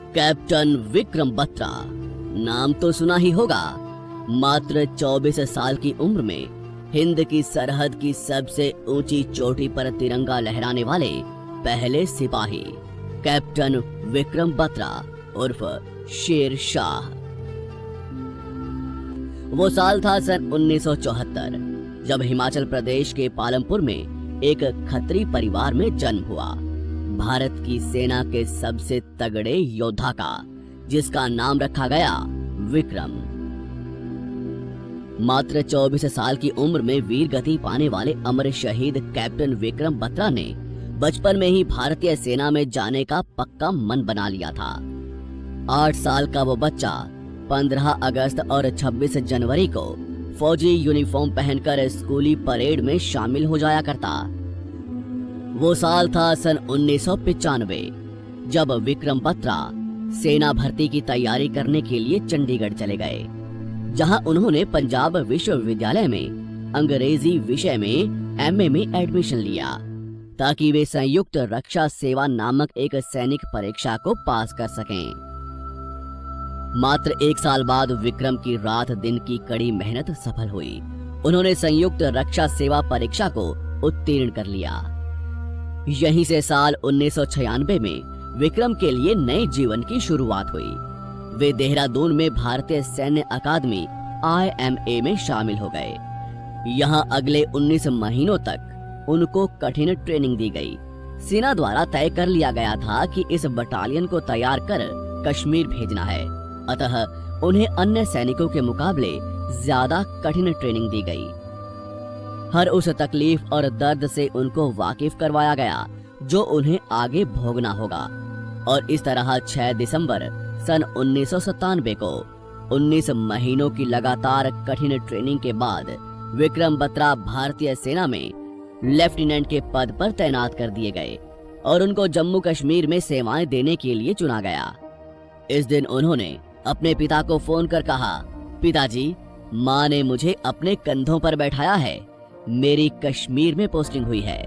Captain Vikram Batra, नाम तो सुना ही होगा। मात्र 24 साल की उम्र में हिंद की सरहद की सबसे ऊंची चोटी पर तिरंगा लहराने वाले पहले सिपाही कैप्टन विक्रम बत्रा उर्फ शेर शाह। वो साल था सन 1974, जब हिमाचल प्रदेश के पालमपुर में एक खत्री परिवार में जन्म हुआ। भारत की सेना के सबसे तगड़े योद्धा का, जिसका नाम रखा गया विक्रम। मात्र 24 साल की उम्र में वीर गति पाने वाले अमर शहीद कैप्टन विक्रम बत्रा ने बचपन में ही भारतीय सेना में जाने का पक्का मन बना लिया था। 8 साल का वो बच्चा 15 अगस्त और 26 जनवरी को फौजी यूनिफॉर्म पहनकर स्कूली परेड में शामिल हो जाया करता। वो साल था सन 1995, जब विक्रम बत्रा सेना भर्ती की तैयारी करने के लिए चंडीगढ़ चले गए, जहां उन्होंने पंजाब विश्वविद्यालय में अंग्रेजी विषय में एमए में एडमिशन लिया, ताकि वे संयुक्त रक्षा सेवा नामक एक सैनिक परीक्षा को पास कर सकें। मात्र 1 साल बाद विक्रम की रात दिन की कड़ी मेहनत सफल हुई। उन्होंने संयुक्त रक्षा सेवा परीक्षा को उत्तीर्ण कर लिया। यहीं से साल 1996 में विक्रम के लिए नए जीवन की शुरुआत हुई। वे देहरादून में भारतीय सैन्य अकादमी IMA में शामिल हो गए। यहां अगले 19 महीनों तक उनको कठिन ट्रेनिंग दी गई। सेना द्वारा तय कर लिया गया था कि इस बटालियन को तैयार कर कश्मीर भेजना है, अतः उन्हें अन्य सैनिकों के मुकाबले ज्यादा कठिन ट्रेनिंग दी गई। हर उस तकलीफ और दर्द से उनको वाकिफ करवाया गया जो उन्हें आगे भोगना होगा। और इस तरह 6 दिसंबर सन 1997 को 19 महीनों की लगातार कठिन ट्रेनिंग के बाद विक्रम बत्रा भारतीय सेना में लेफ्टिनेंट के पद पर तैनात कर दिए गए और उनको जम्मू कश्मीर में सेवाएं देने के लिए चुना गया। इस दिन उन्होंने अपने पिता को फोन कर कहा, पिताजी, माँ ने मुझे अपने कंधों पर बैठाया है, मेरी कश्मीर में पोस्टिंग हुई है।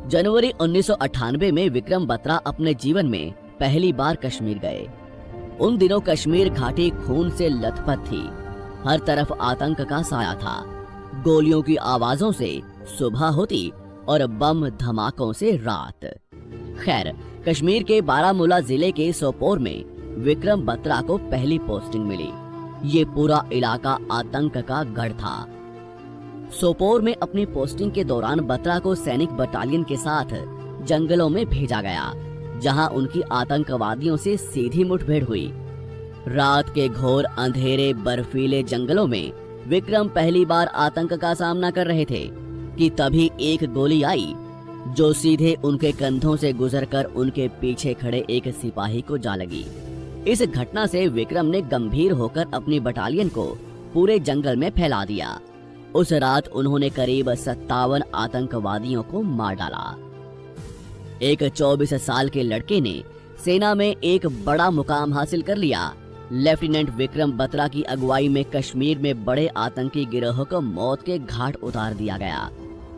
जनवरी 1998 में विक्रम बत्रा अपने जीवन में पहली बार कश्मीर गए। उन दिनों कश्मीर घाटी खून से लथपथ थी। हर तरफ आतंक का साया था। गोलियों की आवाजों से सुबह होती और बम धमाकों से रात। खैर, कश्मीर के बारामूला जिले के सोपोर में विक्रम बत्रा को पहली पोस्टिंग मिली। ये पूरा इलाका आतंक का गढ़ था। सोपोर में अपनी पोस्टिंग के दौरान बत्रा को सैनिक बटालियन के साथ जंगलों में भेजा गया, जहां उनकी आतंकवादियों से सीधी मुठभेड़ हुई। रात के घोर अंधेरे बर्फीले जंगलों में विक्रम पहली बार आतंक का सामना कर रहे थे कि तभी एक गोली आई जो सीधे उनके कंधों से गुजरकर उनके पीछे खड़े एक सिपाही को जा लगी। इस घटना से विक्रम ने गंभीर होकर अपनी बटालियन को पूरे जंगल में फैला दिया। उस रात उन्होंने करीब 57 आतंकवादियों को मार डाला। एक 24 साल के लड़के ने सेना में एक बड़ा मुकाम हासिल कर लिया। लेफ्टिनेंट विक्रम बत्रा की अगुवाई में कश्मीर में बड़े आतंकी गिरोह को मौत के घाट उतार दिया गया।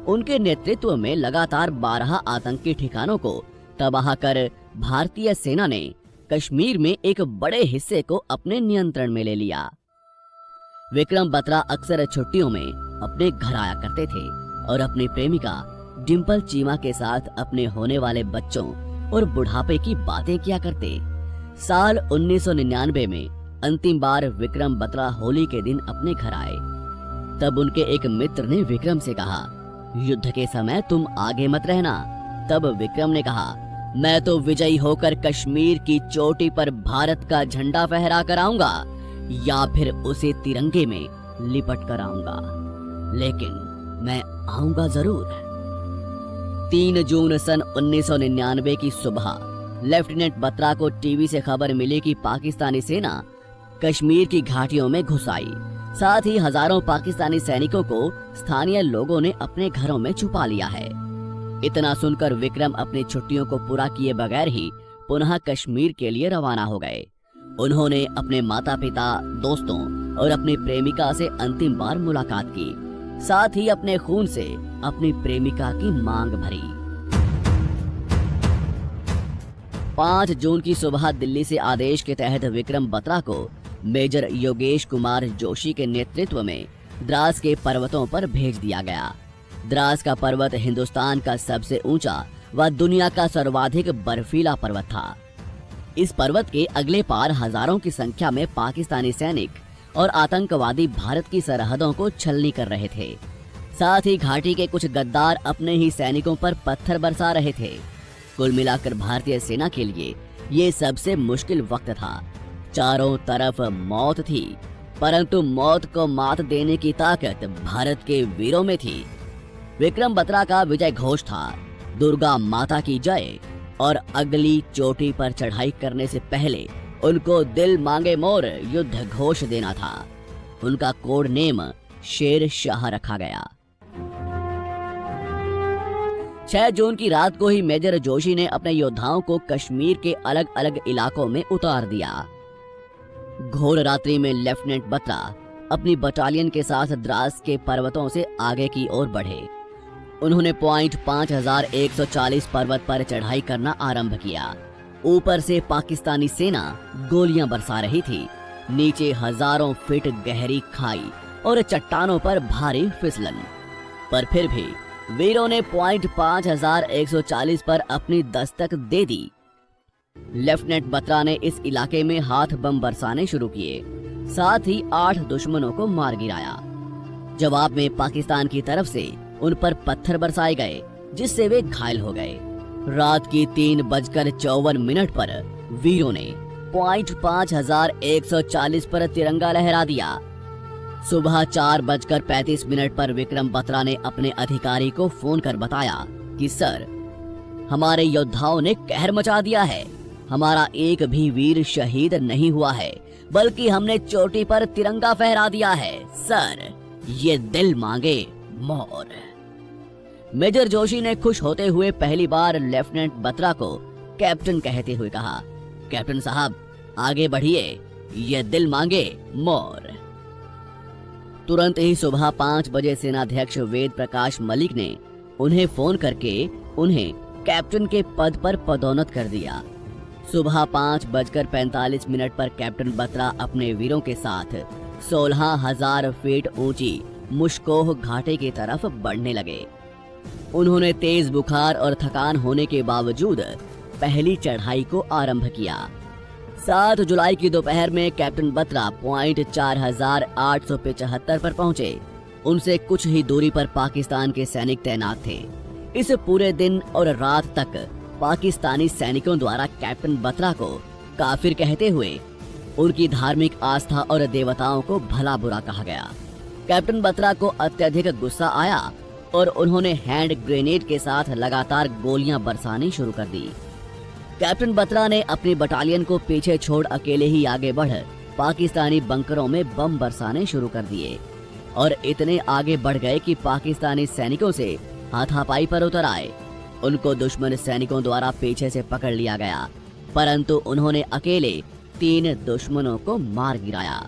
उनके नेतृत्व में लगातार 12 आतंकी ठिकानों को तबाह कर भारतीय सेना ने कश्मीर में एक बड़े हिस्से को अपने नियंत्रण में ले लिया। विक्रम बत्रा अक्सर छुट्टियों में अपने घर आया करते थे और अपनी प्रेमिका डिम्पल चीमा के साथ अपने होने वाले बच्चों और बुढ़ापे की बातें किया करते। साल 1999 में अंतिम बार विक्रम बत्रा होली के दिन अपने घर आए। तब उनके एक मित्र ने विक्रम से कहा, युद्ध के समय तुम आगे मत रहना। तब विक्रम ने कहा, मैं तो विजयी होकर कश्मीर की चोटी पर भारत का झंडा फहरा कर आऊंगा या फिर उसे तिरंगे में लिपट कर आऊंगा, लेकिन मैं आऊंगा जरूर। 3 जून सन 1999 की सुबह लेफ्टिनेंट बत्रा को टीवी से खबर मिली कि पाकिस्तानी सेना कश्मीर की घाटियों में घुस आई। साथ ही हजारों पाकिस्तानी सैनिकों को स्थानीय लोगों ने अपने घरों में छुपा लिया है। इतना सुनकर विक्रम अपनी छुट्टियों को पूरा किए बगैर ही पुनः कश्मीर के लिए रवाना हो गए। उन्होंने अपने माता पिता, दोस्तों और अपनी प्रेमिका से अंतिम बार मुलाकात की। साथ ही अपने खून से अपनी प्रेमिका की मांग भरी। 5 जून की सुबह दिल्ली से आदेश के तहत विक्रम बत्रा को मेजर योगेश कुमार जोशी के नेतृत्व में द्रास के पर्वतों पर भेज दिया गया। द्रास का पर्वत हिंदुस्तान का सबसे ऊंचा व दुनिया का सर्वाधिक बर्फीला पर्वत था। इस पर्वत के अगले पार हजारों की संख्या में पाकिस्तानी सैनिक और आतंकवादी भारत की सरहदों को छलनी कर रहे थे। साथ ही घाटी के कुछ गद्दार अपने ही सैनिकों पर पत्थर बरसा रहे थे। कुल मिलाकर भारतीय सेना के लिए ये सबसे मुश्किल वक्त था। चारों तरफ मौत थी, परंतु मौत को मात देने की ताकत भारत के वीरों में थी। विक्रम बत्रा का विजय घोष था, दुर्गा माता की जय, और अगली चोटी पर चढ़ाई करने से पहले उनको दिल मांगे मोर युद्ध घोष देना था। उनका कोड नेम शेर शाह रखा गया। 6 जून की रात को ही मेजर जोशी ने अपने योद्धाओं को कश्मीर के अलग अलग इलाकों में उतार दिया। घोर रात्रि में लेफ्टिनेंट बत्रा अपनी बटालियन के साथ द्रास के पर्वतों से आगे की ओर बढ़े। उन्होंने पॉइंट 5140 पर्वत पर चढ़ाई करना आरंभ किया। ऊपर से पाकिस्तानी सेना गोलियां बरसा रही थी। नीचे हजारों फीट गहरी खाई और चट्टानों पर भारी फिसलन, पर फिर भी वीरों ने पॉइंट 5140 पर अपनी दस्तक दे दी। लेफ्टिनेंट बत्रा ने इस इलाके में हाथ बम बरसाने शुरू किए, साथ ही 8 दुश्मनों को मार गिराया। जवाब में पाकिस्तान की तरफ से उन पर पत्थर बरसाए गए, जिससे वे घायल हो गए। रात की 3:54 पर वीरों ने पॉइंट 5140 पर तिरंगा लहरा दिया। सुबह 4:35 पर विक्रम बत्रा ने अपने अधिकारी को फोन कर बताया कि सर, हमारे योद्धाओं ने कहर मचा दिया है। हमारा एक भी वीर शहीद नहीं हुआ है, बल्कि हमने चोटी पर तिरंगा फहरा दिया है। सर, ये दिल मांगे मोर। मेजर जोशी ने खुश होते हुए पहली बार लेफ्टिनेंट बत्रा को कैप्टन कहते हुए कहा, कैप्टन साहब आगे बढ़िए, ये दिल मांगे मोर। तुरंत ही सुबह 5 बजे सेनाध्यक्ष वेद प्रकाश मलिक ने उन्हें फोन करके उन्हें कैप्टन के पद पर पदोन्नत कर दिया। सुबह 5:45 पर कैप्टन बत्रा अपने वीरों के साथ 16,000 फीट ऊंची मुश्कोह घाटी की तरफ बढ़ने लगे। उन्होंने तेज बुखार और थकान होने के बावजूद पहली चढ़ाई को आरंभ किया। 7 जुलाई की दोपहर में कैप्टन बत्रा पॉइंट 4875 पर पहुंचे। उनसे कुछ ही दूरी पर पाकिस्तान के सैनिक तैनात थे। इस पूरे दिन और रात तक पाकिस्तानी सैनिकों द्वारा कैप्टन बत्रा को काफिर कहते हुए उनकी धार्मिक आस्था और देवताओं को भला बुरा कहा गया। कैप्टन बत्रा को अत्यधिक गुस्सा आया और उन्होंने हैंड ग्रेनेड के साथ लगातार गोलियां बरसानी शुरू कर दी। कैप्टन बत्रा ने अपनी बटालियन को पीछे छोड़ अकेले ही आगे बढ़ पाकिस्तानी बंकरों में बम बरसाने शुरू कर दिए और इतने आगे बढ़ गए कि पाकिस्तानी सैनिकों से हाथापाई पर उतर आए। उनको दुश्मन सैनिकों द्वारा पीछे से पकड़ लिया गया, परंतु उन्होंने अकेले 3 दुश्मनों को मार गिराया।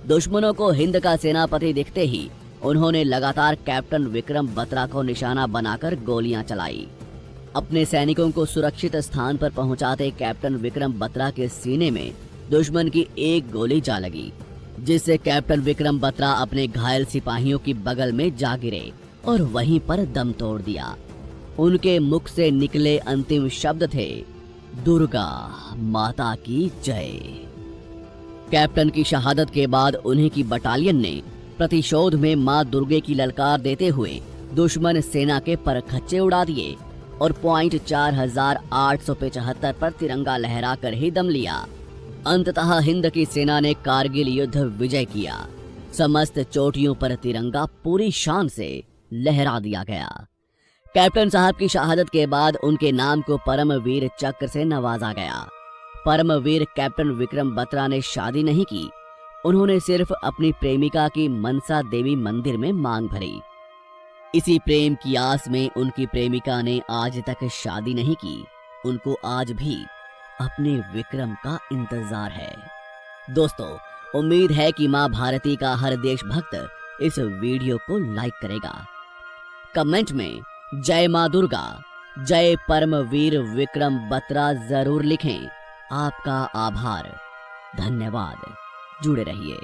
दुश्मनों को हिंद का सेनापति दिखते ही उन्होंने लगातार कैप्टन विक्रम बत्रा को निशाना बनाकर गोलियां चलाई। अपने सैनिकों को सुरक्षित स्थान पर पहुंचाते कैप्टन विक्रम बत्रा के सीने में दुश्मन की एक गोली जा लगी, जिससे कैप्टन विक्रम बत्रा अपने घायल सिपाहियों की बगल में जा गिरे और वहीं पर दम तोड़ दिया। उनके मुख से निकले अंतिम शब्द थे, दुर्गा माता की जय। कैप्टन की शहादत के बाद उन्हीं की बटालियन ने प्रतिशोध में मां दुर्गे की ललकार देते हुए दुश्मन सेना के परखच्चे उड़ा दिए और पॉइंट 4875 पर तिरंगा लहरा कर ही दम लिया। अंततः हिंद की सेना ने कारगिल युद्ध विजय किया। समस्त चोटियों पर तिरंगा पूरी शान से लहरा दिया गया। कैप्टन साहब की शहादत के बाद उनके नाम को परमवीर चक्र से नवाजा गया। परमवीर कैप्टन विक्रम बत्रा ने शादी नहीं की, उन्होंने सिर्फ अपनी प्रेमिका की मनसा देवी मंदिर में मांग भरी। इसी प्रेम की आस में उनकी प्रेमिका ने आज तक शादी नहीं की। उनको आज भी अपने विक्रम का इंतजार है। दोस्तों, उम्मीद है कि मां भारती का हर देशभक्त इस वीडियो को लाइक करेगा। कमेंट में जय मां दुर्गा जय परमवीर विक्रम बत्रा जरूर लिखें। आपका आभार, धन्यवाद। जुड़े रहिए।